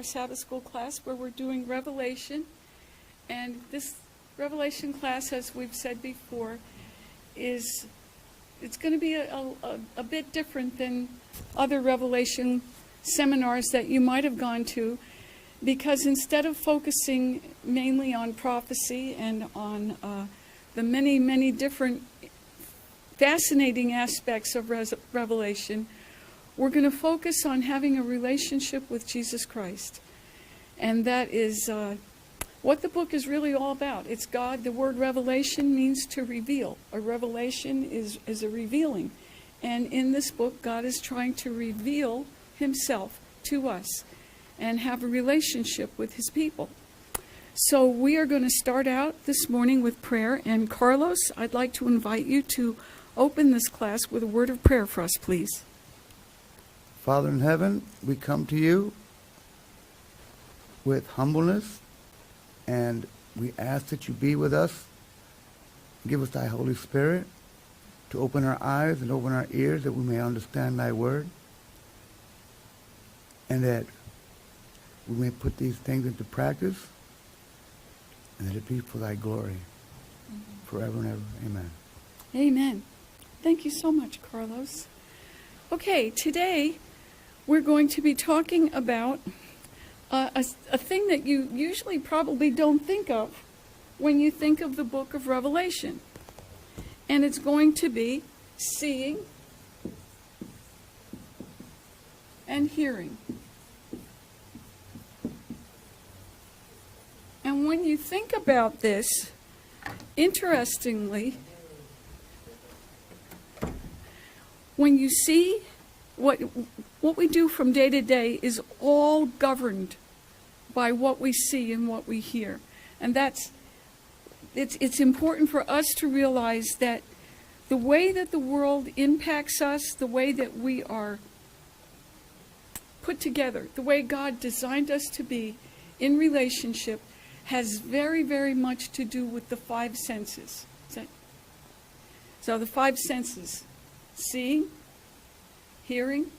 our Sabbath school class where we're doing Revelation. And this Revelation class, as we've said before, it's going to be a bit different than other Revelation seminars that you might have gone to, because instead of focusing mainly on prophecy and on the many, many different fascinating aspects of Revelation, we're going to focus on having a relationship with Jesus Christ. And that is what the book is really all about. It's God. The word revelation means to reveal. A revelation is a revealing. And in this book, God is trying to reveal himself to us and have a relationship with his people. So we are going to start out this morning with prayer. And Carlos, I'd like to invite you to open this class with a word of prayer for us, please. Father in heaven, we come to you with humbleness, and we ask that you be with us. Give us thy Holy Spirit to open our eyes and open our ears that we may understand thy word, and that we may put these things into practice, and that it be for thy glory forever and ever. Amen. Amen. Thank you so much, Carlos. Okay, today we're going to be talking about a thing that you usually probably don't think of when you think of the book of Revelation. And it's going to be seeing and hearing. And when you think about this, interestingly, when you see what we do from day to day is all governed by what we see and what we hear. And it's important for us to realize that the way that the world impacts us, the way that we are put together, the way God designed us to be in relationship, has very, very much to do with the five senses. So the five senses: seeing, hearing,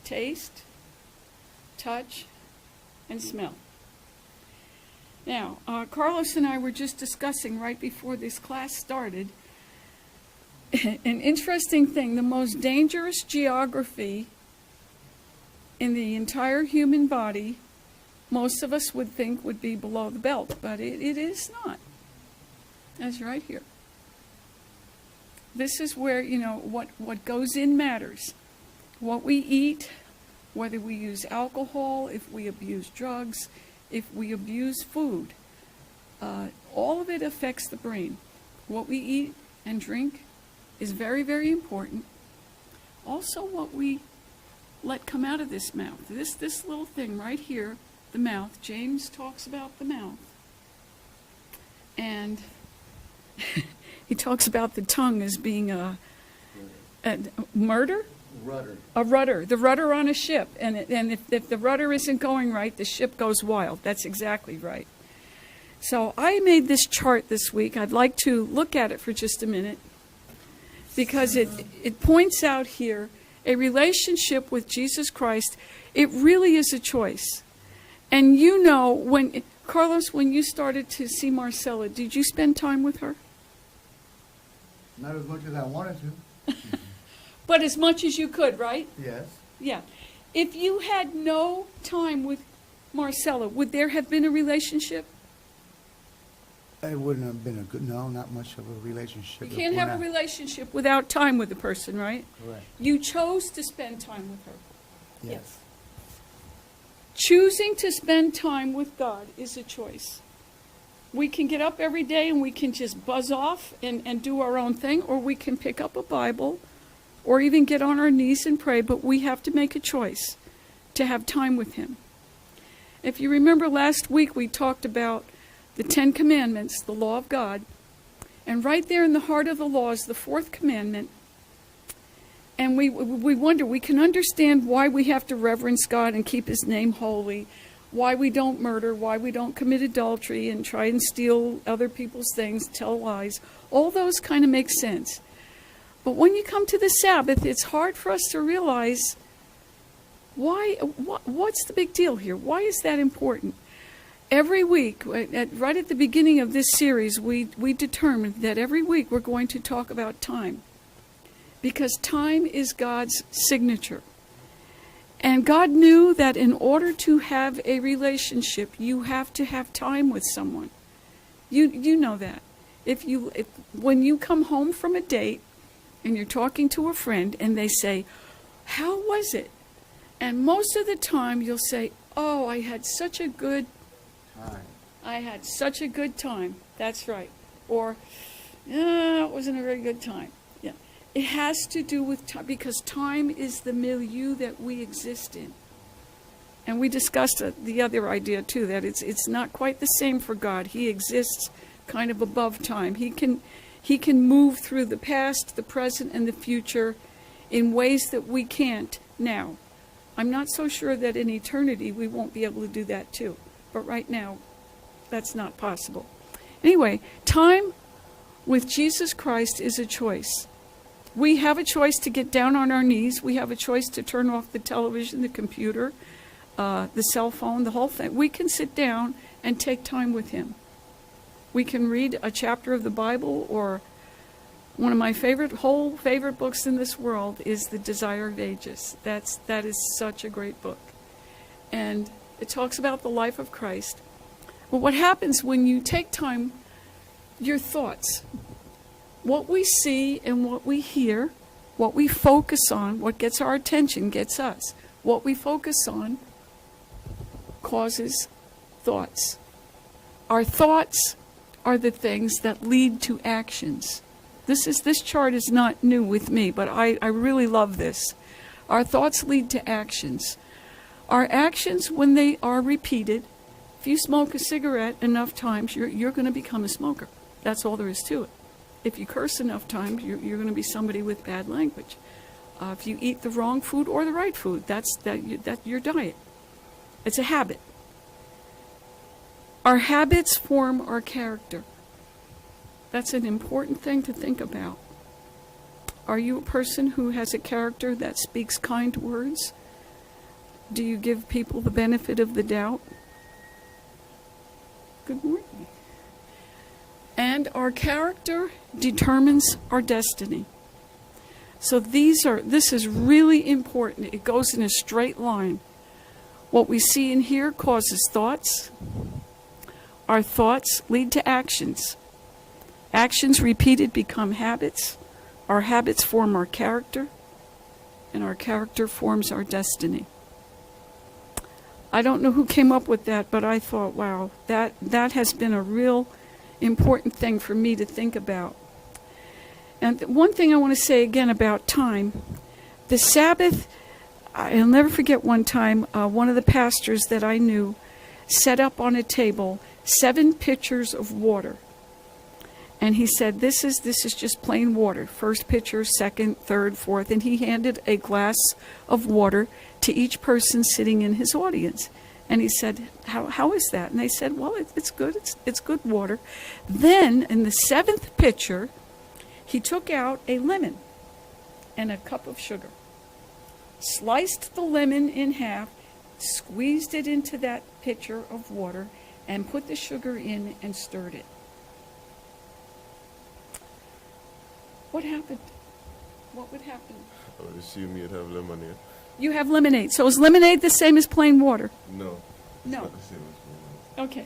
taste, touch, and smell. Now, Carlos and I were just discussing right before this class started an interesting thing. The most dangerous geography in the entire human body, most of us would think would be below the belt, but it is not. That's right here. This is where, what goes in matters. What we eat, whether we use alcohol, if we abuse drugs, if we abuse food, all of it affects the brain. What we eat and drink is very, very important. Also, what we let come out of this mouth. This little thing right here, the mouth. James talks about the mouth. And he talks about the tongue as being a murder? Rudder. A rudder. The rudder on a ship. And if the rudder isn't going right, the ship goes wild. That's exactly right. So I made this chart this week. I'd like to look at it for just a minute, because it points out here a relationship with Jesus Christ. It really is a choice. And Carlos, when you started to see Marcella, did you spend time with her? Not as much as I wanted to. But as much as you could, right? Yes. Yeah. If you had no time with Marcella, would there have been a relationship? It wouldn't have been not much of a relationship. You can't have a relationship without time with the person, right? Correct. You chose to spend time with her. Yes. Choosing to spend time with God is a choice. We can get up every day and we can just buzz off and do our own thing, or we can pick up a Bible or even get on our knees and pray, but we have to make a choice to have time with him. If you remember last week, we talked about the 10 Commandments, the law of God, and right there in the heart of the law is the fourth commandment. And we wonder, we can understand why we have to reverence God and keep his name holy, why we don't murder, why we don't commit adultery and try and steal other people's things, tell lies. All those kind of make sense. But when you come to the Sabbath, it's hard for us to realize What's the big deal here? Why is that important? Every week, right at the beginning of this series, we determined that every week we're going to talk about time. Because time is God's signature. And God knew that in order to have a relationship, you have to have time with someone. You know that. When you come home from a date and you're talking to a friend and they say, "How was it?" And most of the time you'll say, "Oh, I had such a good time." That's right. Or, "It wasn't a very good time." Yeah. It has to do with time, because time is the milieu that we exist in. And we discussed the other idea too, that it's not quite the same for God. He exists kind of above time. He can move through the past, the present, and the future in ways that we can't now. I'm not so sure that in eternity we won't be able to do that too. But right now, that's not possible. Anyway, time with Jesus Christ is a choice. We have a choice to get down on our knees. We have a choice to turn off the television, the computer, the cell phone, the whole thing. We can sit down and take time with him. We can read a chapter of the Bible, or one of my favorite books in this world is The Desire of Ages. That is such a great book. And it talks about the life of Christ. But what happens when you take time, your thoughts, what we see and what we hear, what we focus on, what gets our attention gets us. What we focus on causes thoughts. Our thoughts are the things that lead to actions. This chart is not new with me, but I really love this. Our thoughts lead to actions. Our actions, when they are repeated, if you smoke a cigarette enough times, you're going to become a smoker. That's all there is to it. If you curse enough times, you're going to be somebody with bad language. If you eat the wrong food or the right food, that's your diet. It's a habit. Our habits form our character. That's an important thing to think about. Are you a person who has a character that speaks kind words? Do you give people the benefit of the doubt? Good morning. And our character determines our destiny. So this is really important. It goes in a straight line. What we see in here causes thoughts. Our thoughts lead to actions. Actions repeated become habits. Our habits form our character, and our character forms our destiny. I don't know who came up with that, but I thought, wow, that has been a real important thing for me to think about. And one thing I want to say again about time, the Sabbath, I'll never forget one time, one of the pastors that I knew set up on a table 7 pitchers of water. And he said, this is just plain water. First pitcher, second, third, fourth. And he handed a glass of water to each person sitting in his audience. And he said, how is that? And they said, well, it's good. It's good water. Then, in the 7th pitcher, he took out a lemon and a cup of sugar, sliced the lemon in half, squeezed it into that pitcher of water, and put the sugar in and stirred it. What happened? What would happen? I would assume you'd have lemonade. You have lemonade. So is lemonade the same as plain water? No. It's No. not the same as lemonade. Okay.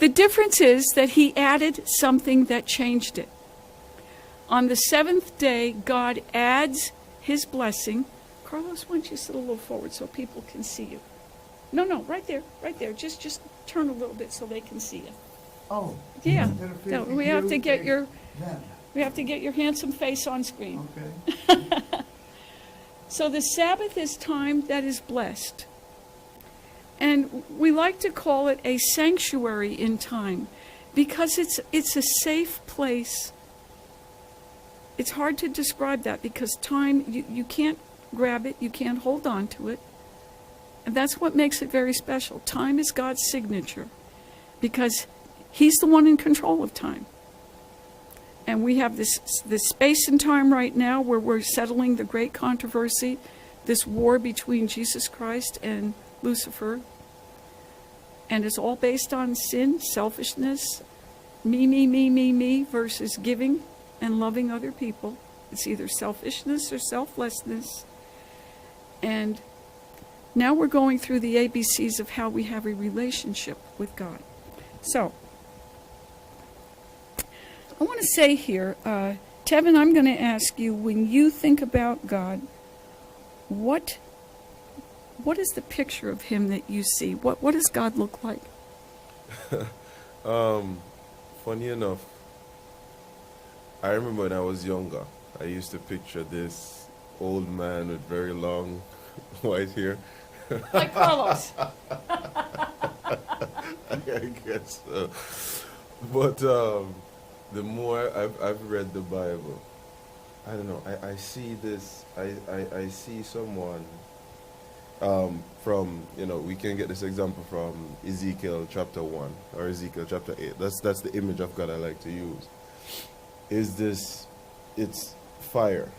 The difference is that he added something that changed it. On the 7th day, God adds his blessing. Carlos, why don't you sit a little forward so people can see you? No, right there. Just turn a little bit so they can see you. Oh. Yeah. No, We have to get your handsome face on screen. Okay. So the Sabbath is time that is blessed. And we like to call it a sanctuary in time because it's a safe place. It's hard to describe that because time, you can't grab it, you can't hold on to it. And that's what makes it very special. Time is God's signature because he's the one in control of time. And we have this space and time right now where we're settling the great controversy this war between Jesus Christ and Lucifer. And it's all based on sin, selfishness, me versus giving and loving other people. It's either selfishness or selflessness. And now we're going through the ABCs of how we have a relationship with God. So, I want to say here, Tevin, I'm going to ask you, when you think about God, what is the picture of him that you see? What does God look like? Funny enough, I remember when I was younger, I used to picture this old man with very long white hair. Like Carlos. I guess so. But the more I've read the Bible, I don't know, I see this, I see someone from, we can get this example from Ezekiel chapter 1 or Ezekiel chapter 8. That's the image of God I like to use. It's fire.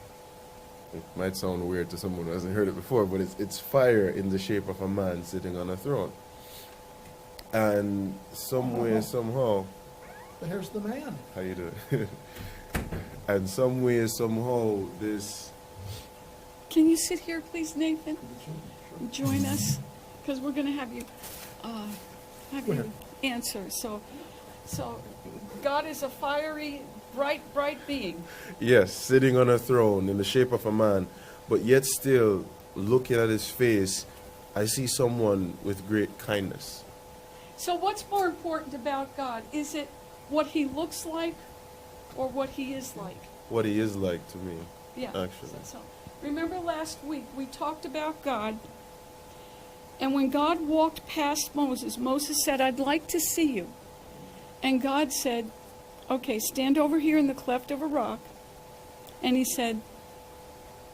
It might sound weird to someone who hasn't heard it before, but it's fire in the shape of a man sitting on a throne. And some way, somehow... But here's the man. How you doing? And some way, somehow, this... Can you sit here, please, Nathan? Join us, because we're going to have you answer. So God is a fiery, bright being. Yes, sitting on a throne in the shape of a man, but yet still, looking at his face, I see someone with great kindness. So what's more important about God? Is it what he looks like or what he is like? What he is like to me, Yeah. actually. So remember last week we talked about God, and when God walked past Moses, Moses said, "I'd like to see you." And God said, "Okay, stand over here in the cleft of a rock." And he said,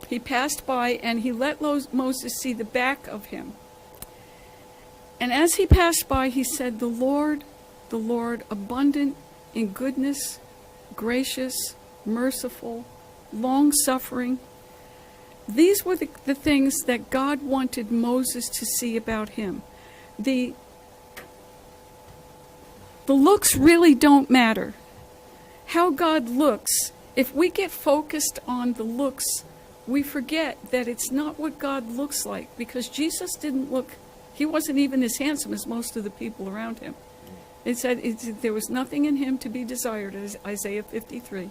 he passed by and he let Moses see the back of him. And as he passed by, he said, the Lord, abundant in goodness, gracious, merciful, long-suffering. These were the things that God wanted Moses to see about him. The looks really don't matter. How God looks, if we get focused on the looks, we forget that it's not what God looks like, because Jesus didn't look, he wasn't even as handsome as most of the people around him. It said there was nothing in him to be desired, as Isaiah 53.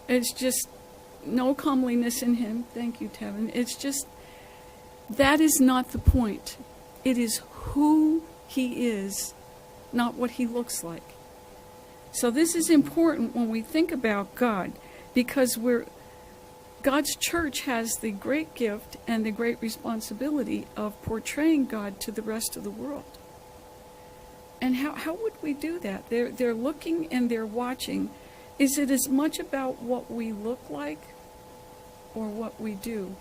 It's just no comeliness in him. Thank you, Tevin. It's just, that is not the point. It is who he is, not what he looks like. So this is important when we think about God, because God's church has the great gift and the great responsibility of portraying God to the rest of the world. And how would we do that? They're looking and they're watching. Is it as much about what we look like or what we do?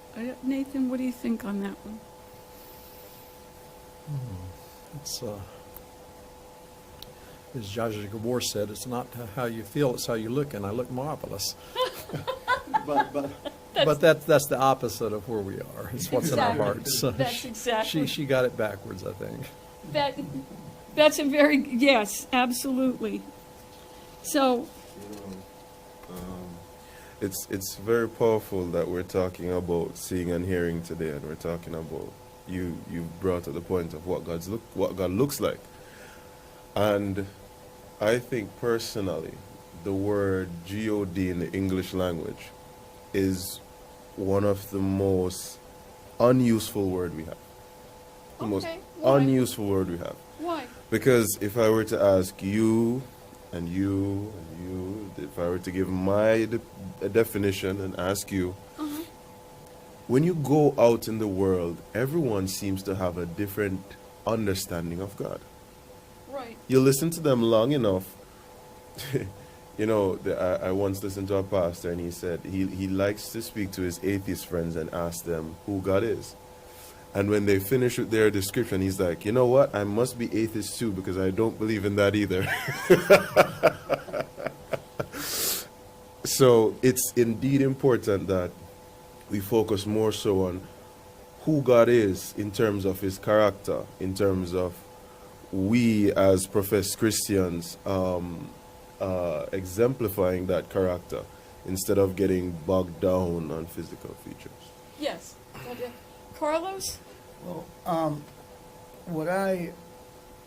Nathan, what do you think on that one? It's as Jaja Gabor said, it's not how you feel, it's how you look, and I look marvelous. but that's the opposite of where we are. It's what's in our hearts. That's exactly. She got it backwards, I think. That's a very, yes, absolutely. So It's very powerful that we're talking about seeing and hearing today, and we're talking about you brought up the point of what God looks like. And I think personally, the word God in the English language is one of the most unuseful word we have. The most why? unuseful word we have. Why? Because if I were to ask you and you and you, if I were to give my definition and ask you, when you go out in the world, everyone seems to have a different understanding of God. Right. You listen to them long enough. I once listened to a pastor, and he said he likes to speak to his atheist friends and ask them who God is. And when they finish with their description, he's like, you know what? I must be atheist too, because I don't believe in that either. So it's indeed important that we focus more so on who God is in terms of his character, in terms of we as professed Christians exemplifying that character instead of getting bogged down on physical features. Yes. Carlos? Well,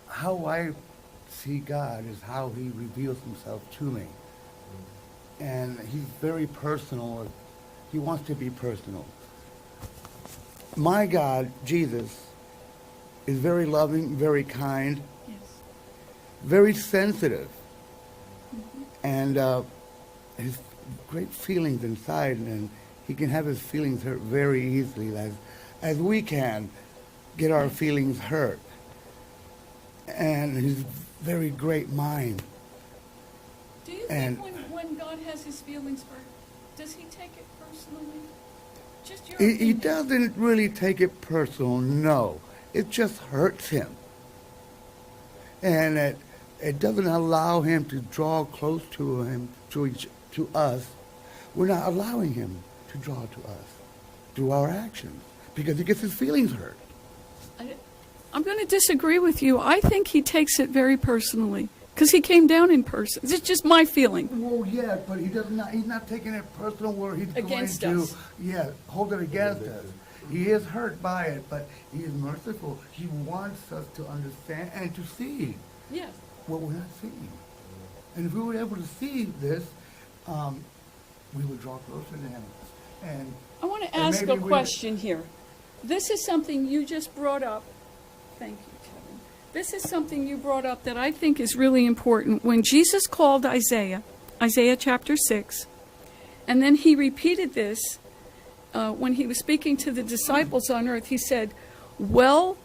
how I see God is how he reveals himself to me. And he's very personal. He wants to be personal. My God, Jesus, is very loving, very kind, Yes. very sensitive, and his great feelings inside, and he can have his feelings hurt very easily, as we can get our feelings hurt. And his very great mind. Do you And- think when God has his feelings hurt, does he take it personally? Just your He opinion. doesn't really take it personal, no. It just hurts him. And it doesn't allow him to draw close to him, to us. We're not allowing him to draw to us through our actions because he gets his feelings hurt. I'm going to disagree with you. I think he takes it very personally because he came down in person. It's just my feeling. Well, yeah, but he's not taking it personal where he's Against going to, us. hold it against us. He is hurt by it, but he is merciful. He wants us to understand and to see Yes. what we're not seeing. And if we were able to see this, we would draw closer to him. And I want to And ask maybe a we- question here. This is something you just brought up. Thank you, Kevin. This is something you brought up that I think is really important. When Jesus called Isaiah chapter 6, and then he repeated this when he was speaking to the disciples on earth, he said, well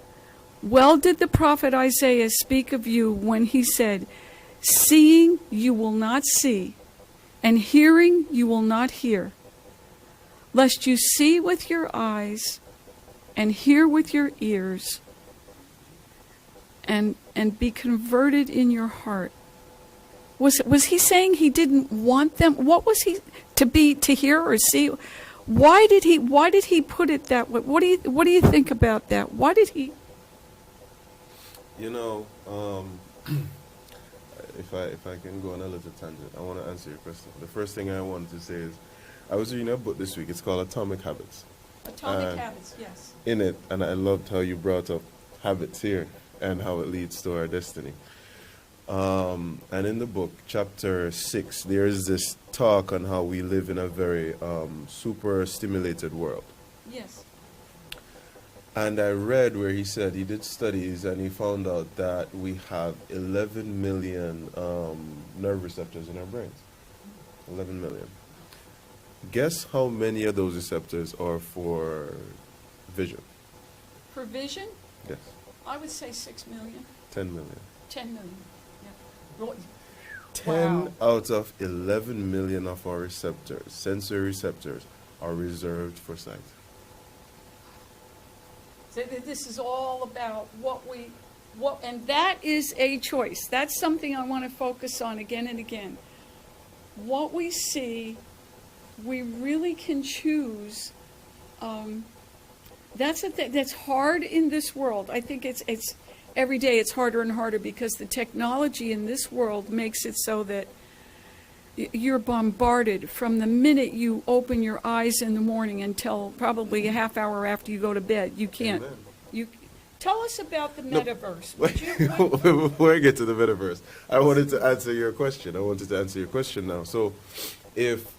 did the prophet Isaiah speak of you when he said, seeing you will not see, and hearing you will not hear, lest you see with your eyes and hear with your ears and be converted in your heart. Was he saying he didn't want them? What was he to hear or see? Why did he put it that way? What do you think about that? Why did he? You know, if I can go on a little tangent, I want to answer your question. The first thing I wanted to say is, I was reading a book this week. It's called Atomic Habits. Atomic habits, yes. In it, and I loved how you brought up habits here and how it leads to our destiny. And in the book, chapter 6, there is this talk on how we live in a very super stimulated world. Yes. And I read where he said he did studies and he found out that we have 11 million nerve receptors in our brains. 11 million. Guess how many of those receptors are for vision? For vision, Yes, I would say 6 million, 10 million. 10 million. Yeah. Well, 10 Wow. out of 11 million of our receptors, sensory receptors, are reserved for sight. So this is all about and that is a choice. That's something I want to focus on again and again. What we see, we really can choose. That's a thing that's hard in this world. I think it's every day it's harder and harder because the technology in this world makes it so that you're bombarded from the minute you open your eyes in the morning until probably a half hour after you go to bed. You can't. Amen. You tell us about the metaverse. Before I get to the metaverse, I wanted to answer your question. Now. So, if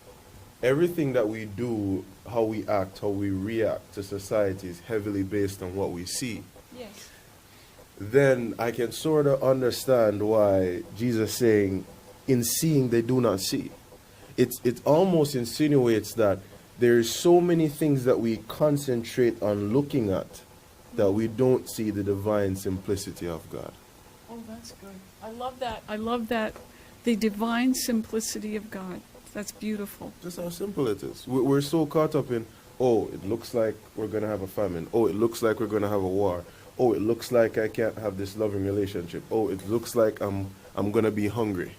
everything that we do, how we act, how we react to society is heavily based on what we see, Yes. then I can sort of understand why Jesus saying, in seeing they do not see. It almost insinuates that there's so many things that we concentrate on looking at that we don't see the divine simplicity of God. Oh, that's good. I love that. I love that. The divine simplicity of God. That's beautiful. Just how simple it is. We're so caught up in, oh, it looks like we're going to have a famine. Oh, it looks like we're going to have a war. Oh, it looks like I can't have this loving relationship. Oh, it looks like I'm going to be hungry.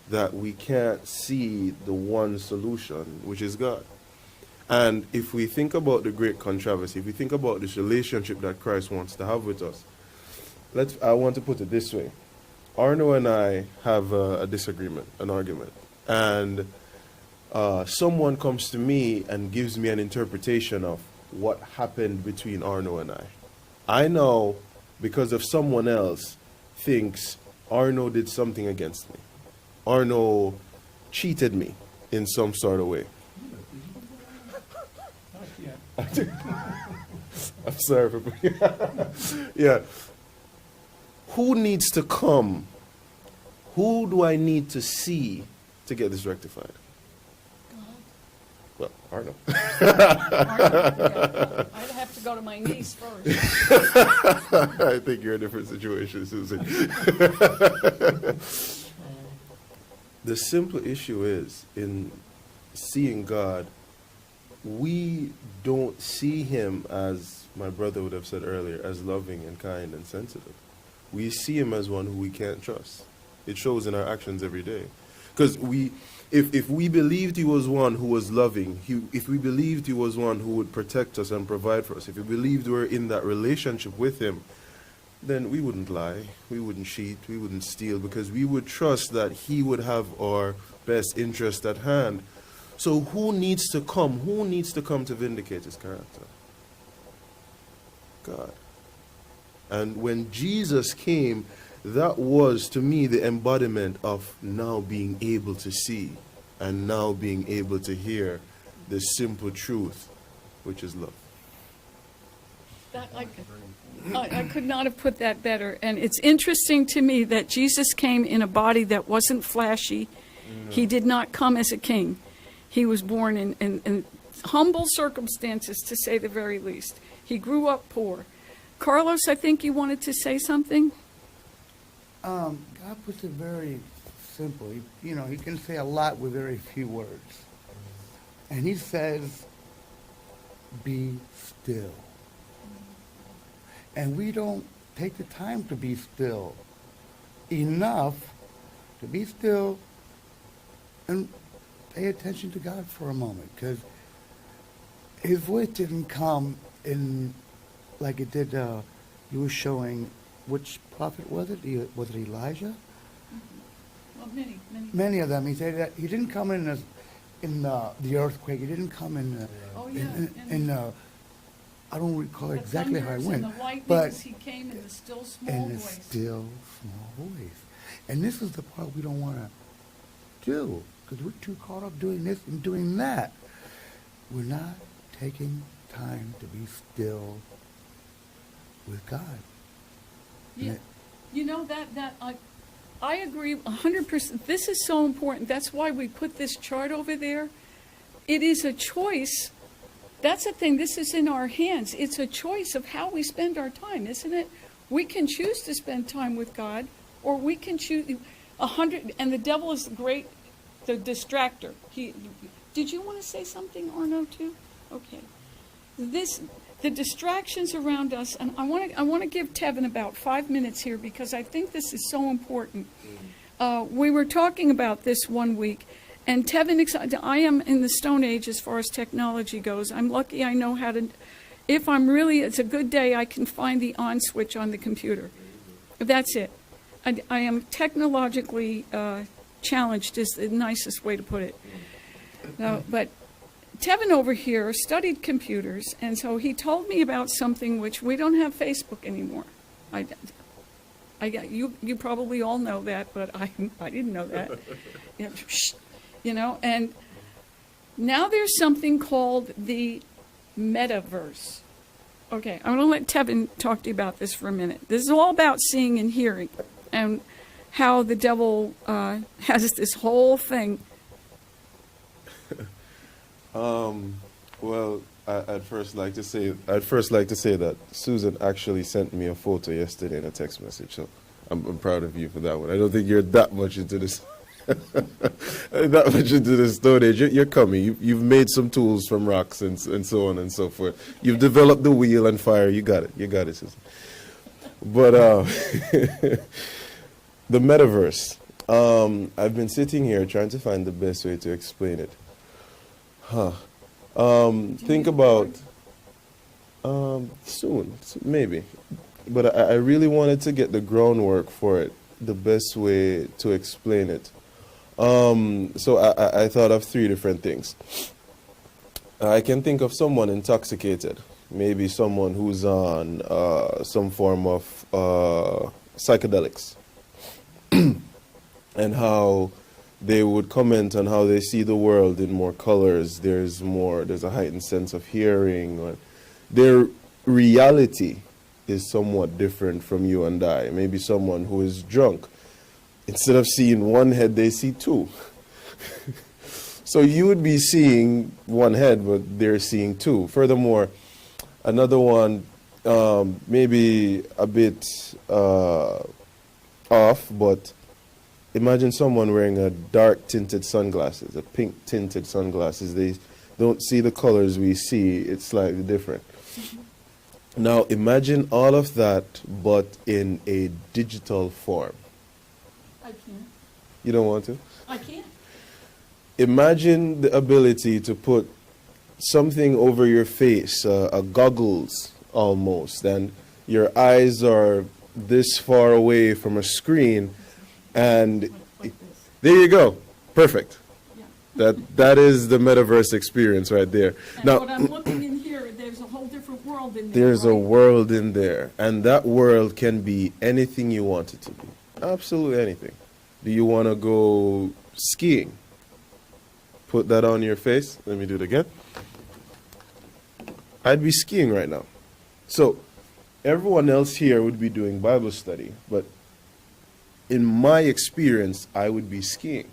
That we can't see the one solution, which is God. And if we think about the great controversy, if we think about this relationship that Christ wants to have with us, I want to put it this way. Arno and I have a disagreement, an argument. And someone comes to me and gives me an interpretation of what happened between Arno and I. I know, because of someone else, thinks Arno did something against me. Arno cheated me in some sort of way. I'm sorry for yeah. Who needs to come? Who do I need to see to get this rectified? Well, Arno. I'd have to go to my niece first. I think you're in a different situation, Susan. The simple issue is, in seeing God, we don't see him, as my brother would have said earlier, as loving and kind and sensitive. We see him as one who we can't trust. It shows in our actions every day. Because if we believed he was one who was loving, if we believed he was one who would protect us and provide for us, if we believed we were in that relationship with him, then we wouldn't lie, we wouldn't cheat, we wouldn't steal, because we would trust that he would have our best interest at hand. So who needs to come? Who needs to come to vindicate his character? God. And when Jesus came, that was, to me, the embodiment of now being able to see and now being able to hear the simple truth, which is love. I could not have put that better. And it's interesting to me that Jesus came in a body that wasn't flashy. He did not come as a king. He was born in humble circumstances, to say the very least. He grew up poor. Carlos, I think you wanted to say something? God puts it very simple. He can say a lot with very few words. And he says, be still. And we don't take the time to be still enough to be still and pay attention to God for a moment. Because his voice didn't come in like it did, he was showing, which prophet was it? Was it Elijah? Well, many. Many of them. He said that he didn't come in the earthquake. He didn't come in. I don't recall exactly how it went, but he came in the still small in a voice. still small voice. And this is the part we don't want to do, because we're too caught up doing this and doing that. We're not taking time to be still with God. Yeah. You know, that I agree 100%. This is so important. That's why we put this chart over there. It is a choice. That's the thing. This is in our hands. It's a choice of how we spend our time, isn't it? We can choose to spend time with God, or we can choose 100. And the devil is the distractor. Did you want to say something, Arno, too? Okay. The distractions around us, and I want to give Tevin about 5 minutes here, because I think this is so important. We were talking about this one week, and Tevin, I am in the Stone Age as far as technology goes. I'm lucky I know how to, it's a good day, I can find the on switch on the computer. That's it. I am technologically challenged is the nicest way to put it. No, but Tevin over here studied computers, and so he told me about something which we don't have Facebook anymore. You probably all know that, but I didn't know that. And now there's something called the Metaverse. Okay, I'm going to let Tevin talk to you about this for a minute. This is all about seeing and hearing, and how the devil has this whole thing. Well, I'd first like to say that Susan actually sent me a photo yesterday in a text message, so I'm proud of you for that one. I don't think you're that much into this, Stone Age. You're coming. You've made some tools from rocks and so on and so forth. You've developed the wheel and fire. You got it, Susan. But the Metaverse. I've been sitting here trying to find the best way to explain it. Think about soon, maybe. But I really wanted to get the groundwork for it, the best way to explain it. So I thought of three different things. I can think of someone intoxicated, maybe someone who's on some form of psychedelics, and how they would comment on how they see the world in more colors. There's a heightened sense of hearing. Or their reality is somewhat different from you and I. Maybe someone who is drunk, instead of seeing one head, they see two. So you would be seeing one head, but they're seeing two. Furthermore, another one, maybe a bit off, but imagine someone wearing a dark tinted sunglasses, a pink tinted sunglasses. They don't see the colors we see. It's slightly different. Now imagine all of that, but in a digital form. I can't. You don't want to? I can't. Imagine the ability to put something over your face, a goggles almost, and your eyes are this far away from a screen, and Like this. there you go. Perfect. Yeah. That is the metaverse experience right there. And Now, what I'm looking in here, there's a whole different world in there. there's a right? world in there, and that world can be anything you want it to be. Absolutely anything. Do you want to go skiing? Put that on your face. Let me do it again. I'd be skiing right now. So everyone else here would be doing Bible study, but in my experience, I would be skiing.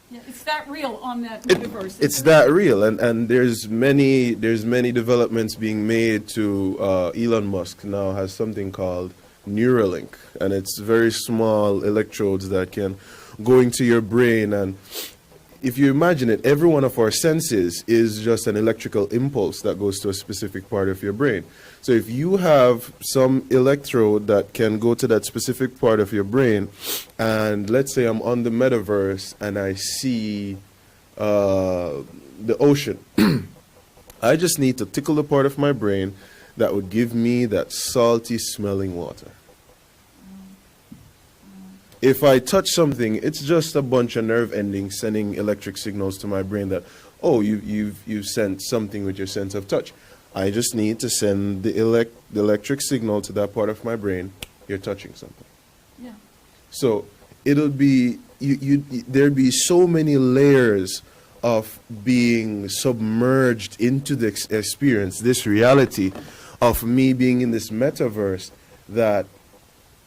Yeah, it's that real on that metaverse. It's that real, and there's many developments being made to Elon Musk now has something called Neuralink, and it's very small electrodes that can go into your brain, and if you imagine it, every one of our senses is just an electrical impulse that goes to a specific part of your brain. So if you have some electrode that can go to that specific part of your brain, and let's say I'm on the metaverse and I see the ocean, I just need to tickle the part of my brain that would give me that salty smelling water. If I touch something, it's just a bunch of nerve endings sending electric signals to my brain that, oh, you've sent something with your sense of touch. I just need to send the electric signal to that part of my brain. You're touching something. Yeah. So it'll be there'd be so many layers of being submerged into the experience, this reality of me being in this metaverse, that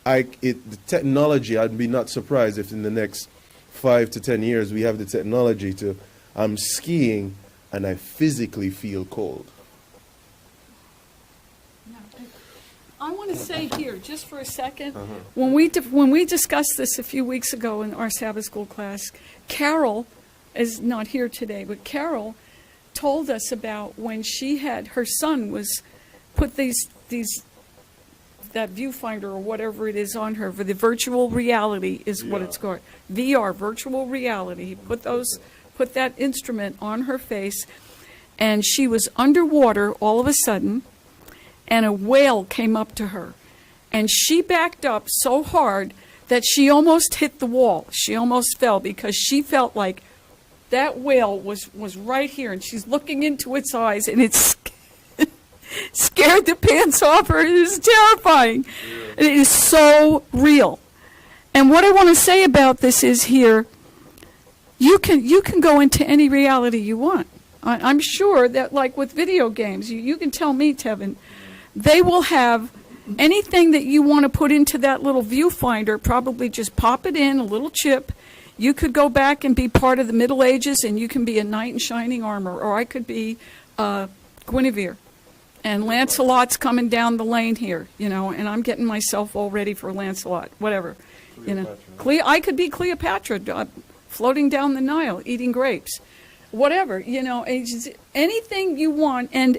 the technology, I'd be not surprised if in the next 5 to 10 years we have the technology to, I'm skiing and I physically feel cold. Yeah. I want to say here, just for a second, when we discussed this a few weeks ago in our Sabbath school class, Carol is not here today, but Carol told us about when she had, her son was put that viewfinder or whatever it is on her for the virtual reality is what it's called. VR, virtual reality. He put that instrument on her face, and she was underwater all of a sudden, and a whale came up to her. And she backed up so hard that she almost hit the wall. She almost fell because she felt like that whale was right here, and she's looking into its eyes, and it's scared the pants off her. It is terrifying. It is so real. And what I want to say about this is here, you can go into any reality you want. I'm sure that, like with video games, you can tell me, Tevin, they will have anything that you want to put into that little viewfinder, probably just pop it in, a little chip. You could go back and be part of the Middle Ages, and you can be a knight in shining armor, or I could be Guinevere. And Lancelot's coming down the lane here, and I'm getting myself all ready for Lancelot, whatever. I could be Cleopatra, floating down the Nile, eating grapes, whatever, anything you want. And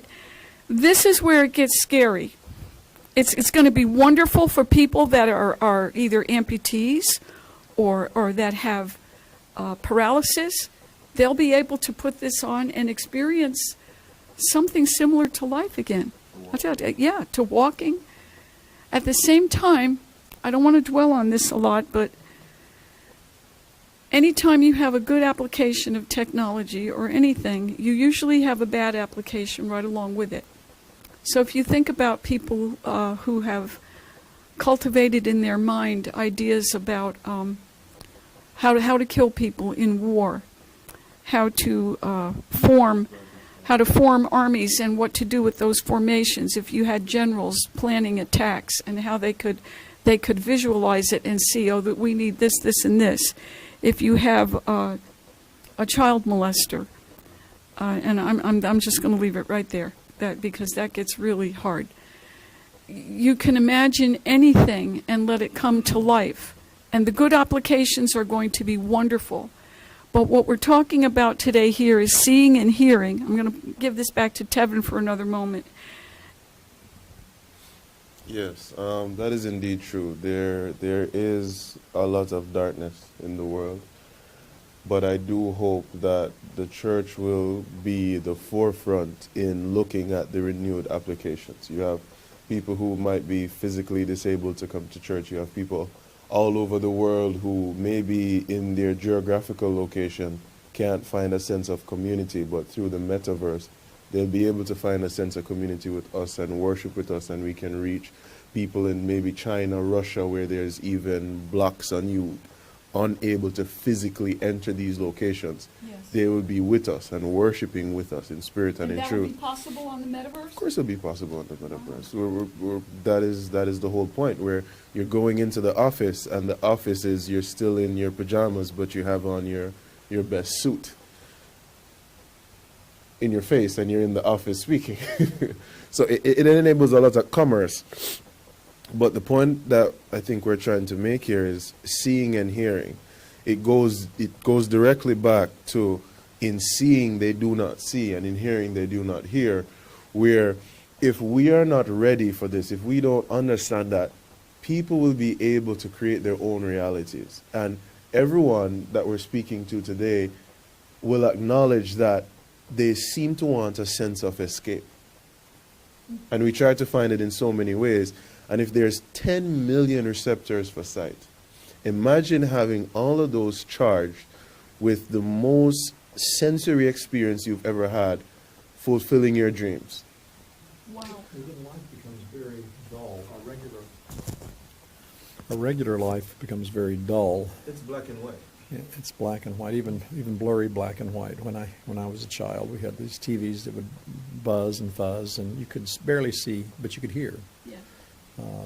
this is where it gets scary. It's going to be wonderful for people that are either amputees or that have paralysis. They'll be able to put this on and experience something similar to life again. Yeah, to walking. At the same time, I don't want to dwell on this a lot, but anytime you have a good application of technology or anything, you usually have a bad application right along with it. So if you think about people who have cultivated in their mind ideas about how to kill people in war, how to form armies and what to do with those formations. If you had generals planning attacks and how they could visualize it and see, oh, that we need this, this, and this. If you have a child molester, and I'm just going to leave it right there, because that gets really hard. You can imagine anything and let it come to life, and the good applications are going to be wonderful. But what we're talking about today here is seeing and hearing. I'm going to give this back to Tevin for another moment. Yes, that is indeed true. There is a lot of darkness in the world, but I do hope that the church will be the forefront in looking at the renewed applications. You have people who might be physically disabled to come to church. You have people all over the world who maybe in their geographical location can't find a sense of community, but through the metaverse, they'll be able to find a sense of community with us and worship with us, and we can reach people in maybe China, Russia, where there's even blocks on you, unable to physically enter these locations. Yes. They will be with us and worshiping with us in spirit and in that truth. would be possible on the Metaverse? Of course it'll be possible on the Metaverse. That is the whole point, where you're going into the office, and the office is you're still in your pajamas, but you have on your best suit in your face, and you're in the office speaking. So it enables a lot of commerce. But the point that I think we're trying to make here is seeing and hearing. It goes directly back to, in seeing they do not see, and in hearing they do not hear, where if we are not ready for this, if we don't understand that, people will be able to create their own realities. And everyone that we're speaking to today will acknowledge that they seem to want a sense of escape. And we try to find it in so many ways. And if there's 10 million receptors for sight, imagine having all of those charged with the most sensory experience you've ever had, fulfilling your dreams. Wow. And then life becomes very dull. A regular life becomes very dull. It's black and white. Yeah, it's black and white, even blurry black and white. When I was a child, we had these TVs that would buzz and fuzz, and you could barely see, but you could hear. Yeah.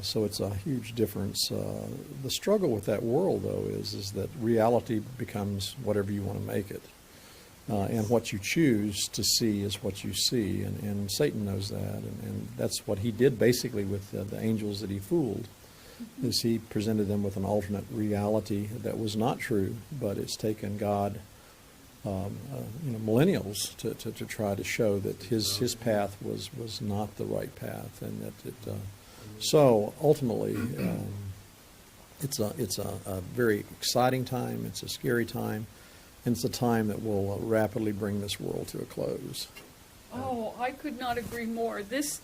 So it's a huge difference. The struggle with that world, though, is that reality becomes whatever you want to make it. And what you choose to see is what you see. And Satan knows that. And that's what he did basically with the angels that he fooled, is he presented them with an alternate reality that was not true, but it's taken God millennials to try to show that his path was not the right path, and that it so ultimately it's a very exciting time, it's a scary time, and it's a time that will rapidly bring this world to a close. Oh, I could not agree more. This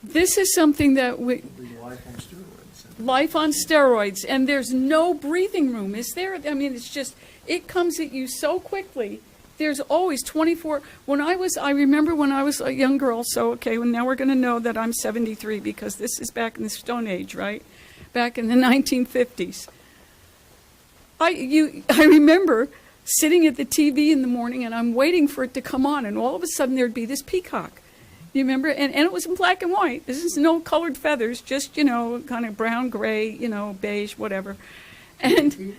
is something that we... Life on steroids. Life on steroids, and there's no breathing room, is there? I mean, it's just, it comes at you so quickly. There's always 24. I remember when I was a young girl, so okay, well, now we're going to know that I'm 73 because this is back in the Stone Age, right? Back in the 1950s. I remember sitting at the TV in the morning, and I'm waiting for it to come on, and all of a sudden there'd be this peacock. You remember? And it was in black and white. This is no colored feathers, just, kind of brown, gray, beige, whatever. And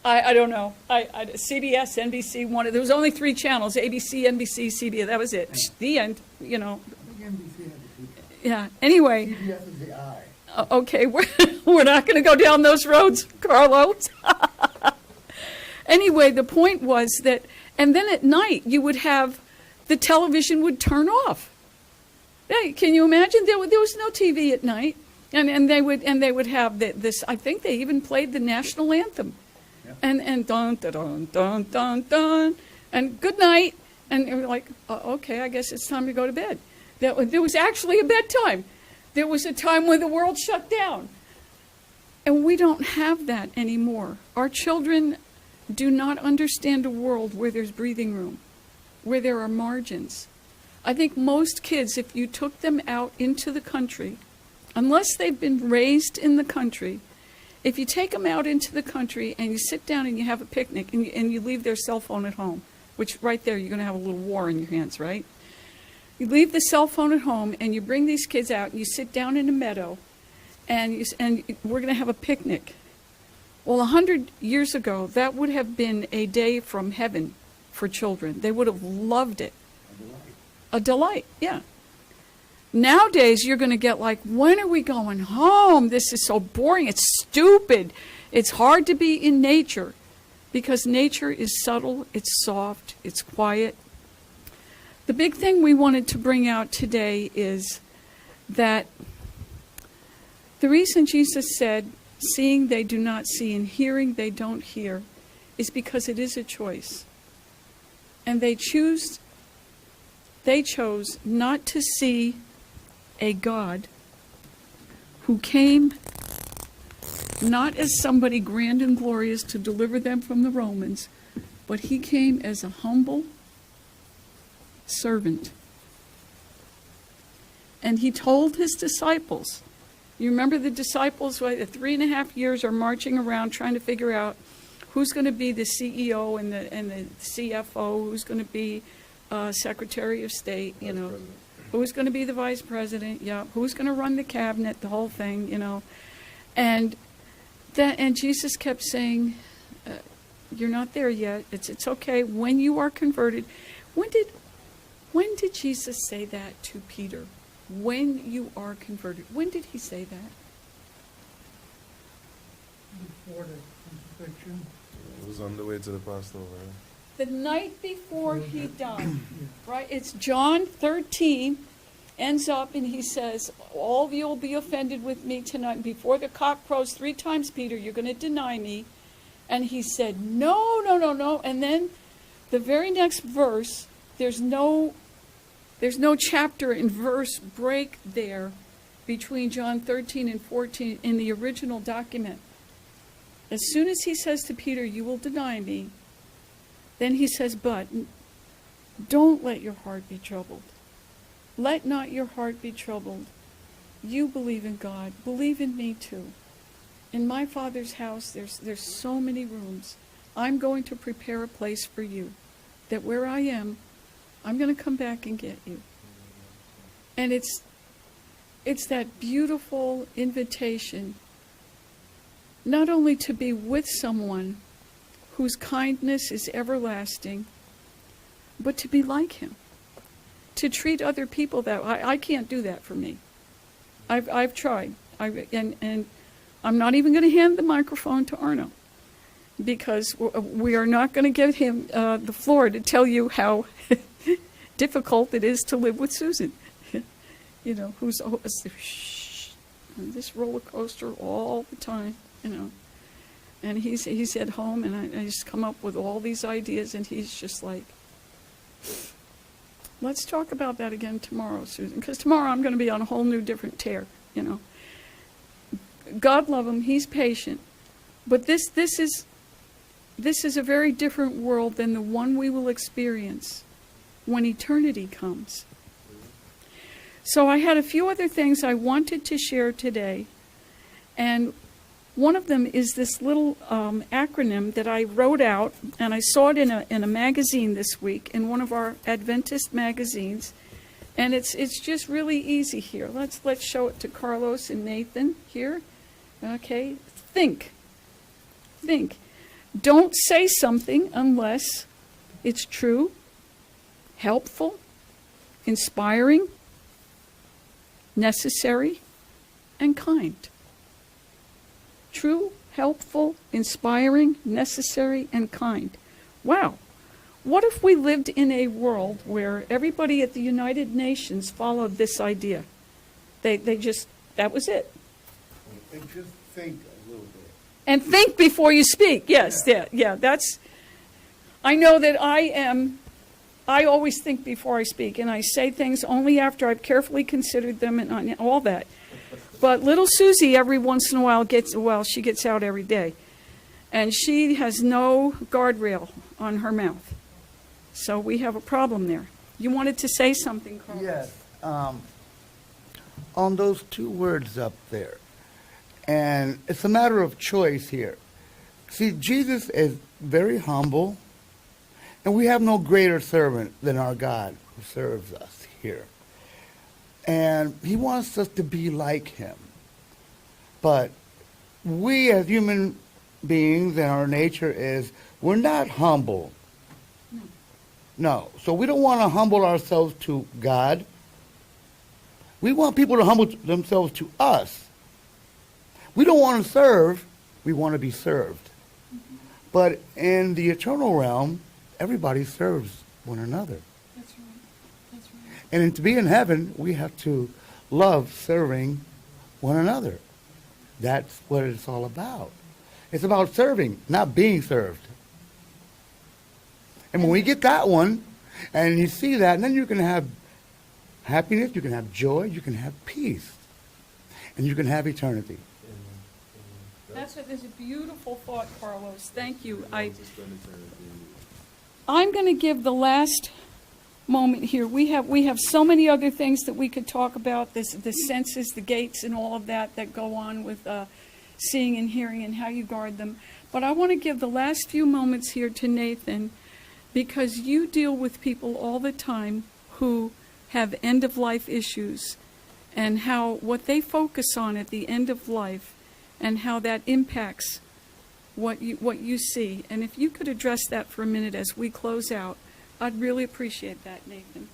I don't know. CBS, NBC, there was only 3 channels, ABC, NBC, CBS, that was it. The end, Yeah, anyway. CBS is the eye. Okay, we're not going to go down those roads, Carlos. Anyway, the point was that, and then at night you would have, the television would turn off. Hey, can you imagine? There was no TV at night, and they would have this. I think they even played the national anthem, and dun dun dun dun dun dun, and good night, And they were like, okay, I guess it's time to go to bed. There was actually a bedtime. There was a time when the world shut down. And we don't have that anymore. Our children do not understand a world where there's breathing room, where there are margins. I think most kids, if you took them out into the country, unless they've been raised in the country, if you take them out into the country and you sit down and you have a picnic and you leave their cell phone at home, which right there you're going to have a little war in your hands, right? You leave the cell phone at home and you bring these kids out and you sit down in a meadow and we're going to have a picnic. Well, 100 years ago, that would have been a day from heaven for children. They would have loved it. A delight, yeah. Nowadays, you're going to get like, when are we going home? This is so boring. It's stupid. It's hard to be in nature because nature is subtle, it's soft, it's quiet. The big thing we wanted to bring out today is that the reason Jesus said, seeing they do not see and hearing they don't hear, is because it is a choice. And they chose not to see a God who came not as somebody grand and glorious to deliver them from the Romans, but he came as a humble servant. And he told his disciples, you remember the disciples, right, the 3.5 years are marching around trying to figure out who's going to be the CEO and the CFO, who's going to be Secretary of State, you know, who's going to be the Vice President, yeah, who's going to run the cabinet, the whole thing, you know. And Jesus kept saying, you're not there yet. It's okay. When you are converted, when did Jesus say that to Peter? When you are converted. When did he say that? Before the crucifixion. It was on the way to the Passover. The night before he died, right? It's John 13, ends up and he says, all of you will be offended with me tonight. Before the cock crows 3 times, Peter, you're going to deny me. And he said, no, no, no, no. And then the very next verse, there's no chapter and verse break there between John 13 and 14 in the original document. As soon as he says to Peter, you will deny me, then he says, but don't let your heart be troubled. Let not your heart be troubled. You believe in God. Believe in me too. In my Father's house, there's so many rooms. I'm going to prepare a place for you, that where I am, I'm going to come back and get you. And it's that beautiful invitation, not only to be with someone whose kindness is everlasting, but to be like him, to treat other people that way. I can't do that for me. I've tried, and I'm not even going to hand the microphone to Arno, because we are not going to give him the floor to tell you how difficult it is to live with Susan, you know, who's always on this roller coaster all the time, you know. And he's at home, and I just come up with all these ideas, and he's just like, let's talk about that again tomorrow, Susan, because tomorrow I'm going to be on a whole new different tear, you know. God love him, he's patient. But this is a very different world than the one we will experience when eternity comes. So I had a few other things I wanted to share today, and one of them is this little acronym that I wrote out, and I saw it in a magazine this week, in one of our Adventist magazines, and it's just really easy here. Let's show it to Carlos and Nathan here. Okay, think. Don't say something unless it's true, helpful, inspiring, necessary, and kind. True, helpful, inspiring, necessary, and kind. Wow. What if we lived in a world where everybody at the United Nations followed this idea? They just, that was it. And just think a little bit. And think before you speak. Yes, yeah, that's, I know that I am I always think before I speak, and I say things only after I've carefully considered them and all that. But little Susie, every once in a while, she gets out every day. And she has no guardrail on her mouth. So we have a problem there. You wanted to say something, Carlos? Yes. On those two words up there. And it's a matter of choice here. See, Jesus is very humble, and we have no greater servant than our God who serves us here. And he wants us to be like him. But we as human beings, and our nature is, we're not humble. No. So we don't want to humble ourselves to God. We want people to humble themselves to us. We don't want to serve, we want to be served. But in the eternal realm, everybody serves one another. That's right. That's right. And to be in heaven, we have to love serving one another. That's what it's all about. It's about serving, not being served. And when we get that one, and you see that, and then you can have happiness, you can have joy, you can have peace, and you can have eternity. That's a beautiful thought, Carlos. Thank you. I'm going to give the last moment here. We have so many other things that we could talk about, the senses, the gates, and all of that go on with seeing and hearing and how you guard them. But I want to give the last few moments here to Nathan, because you deal with people all the time who have end-of-life issues, and what they focus on at the end of life, and how that impacts what you see. And if you could address that for a minute as we close out, I'd really appreciate that, Nathan.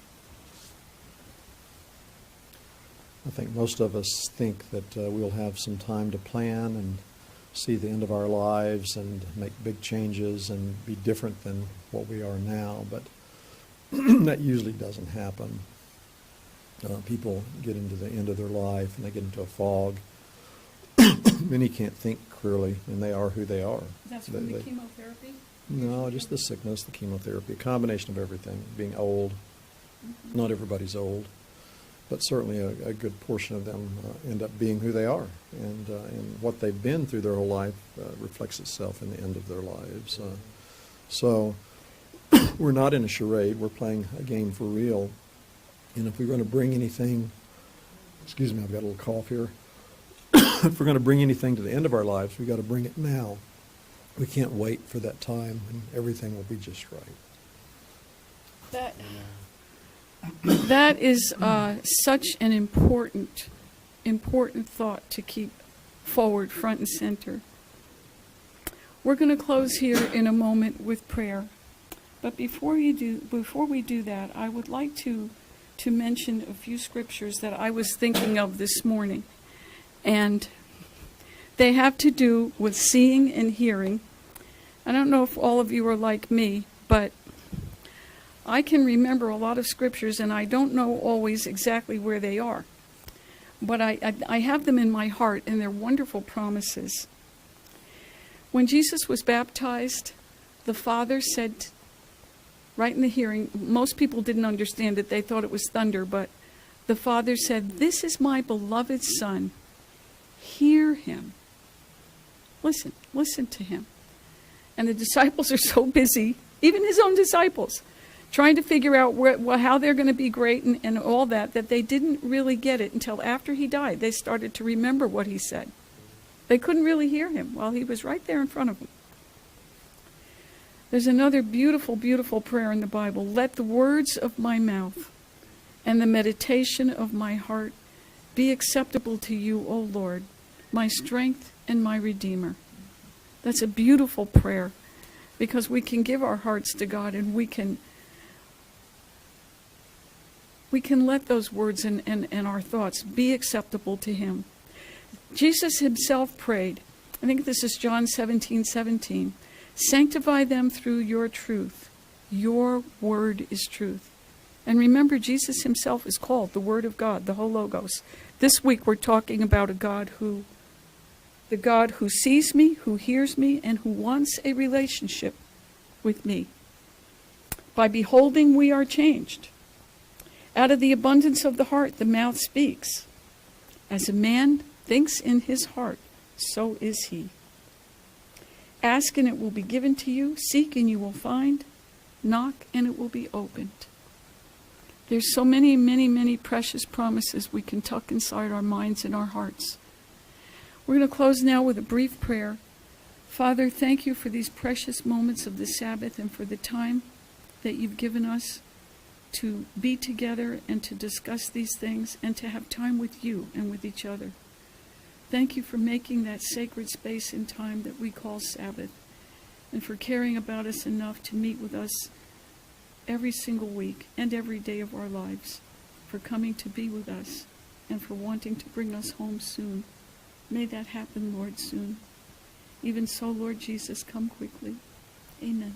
I think most of us think that we'll have some time to plan and see the end of our lives and make big changes and be different than what we are now, but that usually doesn't happen. People get into the end of their life and they get into a fog. Many can't think clearly, and they are who they are. That's from the chemotherapy? No, just the sickness, the chemotherapy, a combination of everything, being old. Mm-hmm. Not everybody's old, but certainly a good portion of them end up being who they are. And what they've been through their whole life reflects itself in the end of their lives. So we're not in a charade. We're playing a game for real. And if we're going to bring anything, excuse me, I've got a little cough here. If we're going to bring anything to the end of our lives, we've got to bring it now. We can't wait for that time when everything will be just right. That is such an important thought to keep forward, front and center. We're going to close here in a moment with prayer. But before we do that, I would like to mention a few scriptures that I was thinking of this morning. And they have to do with seeing and hearing. I don't know if all of you are like me, but I can remember a lot of scriptures, and I don't know always exactly where they are. But I have them in my heart, and they're wonderful promises. When Jesus was baptized, the Father said, right in the hearing, most people didn't understand it. They thought it was thunder, but the Father said, "This is my beloved Son. Hear him." Listen to him. And the disciples are so busy, even his own disciples, trying to figure out how they're going to be great and all that they didn't really get it until after he died. They started to remember what he said. They couldn't really hear him while he was right there in front of them. There's another beautiful, beautiful prayer in the Bible. "Let the words of my mouth and the meditation of my heart be acceptable to you, O Lord, my strength and my Redeemer." That's a beautiful prayer, because we can give our hearts to God, and we can let those words and our thoughts be acceptable to him. Jesus himself prayed, I think this is John 17:17, "Sanctify them through your truth. Your word is truth." And remember, Jesus himself is called the Word of God, the whole Logos. This week we're talking about the God who sees me, who hears me, and who wants a relationship with me. By beholding, we are changed. Out of the abundance of the heart, the mouth speaks. As a man thinks in his heart, so is he. Ask and it will be given to you. Seek and you will find. Knock and it will be opened. There's so many, many, many precious promises we can tuck inside our minds and our hearts. We're going to close now with a brief prayer. Father, thank you for these precious moments of the Sabbath and for the time that you've given us to be together and to discuss these things and to have time with you and with each other. Thank you for making that sacred space and time that we call Sabbath, and for caring about us enough to meet with us every single week and every day of our lives, for coming to be with us and for wanting to bring us home soon. May that happen, Lord, soon. Even so, Lord Jesus, come quickly. Amen.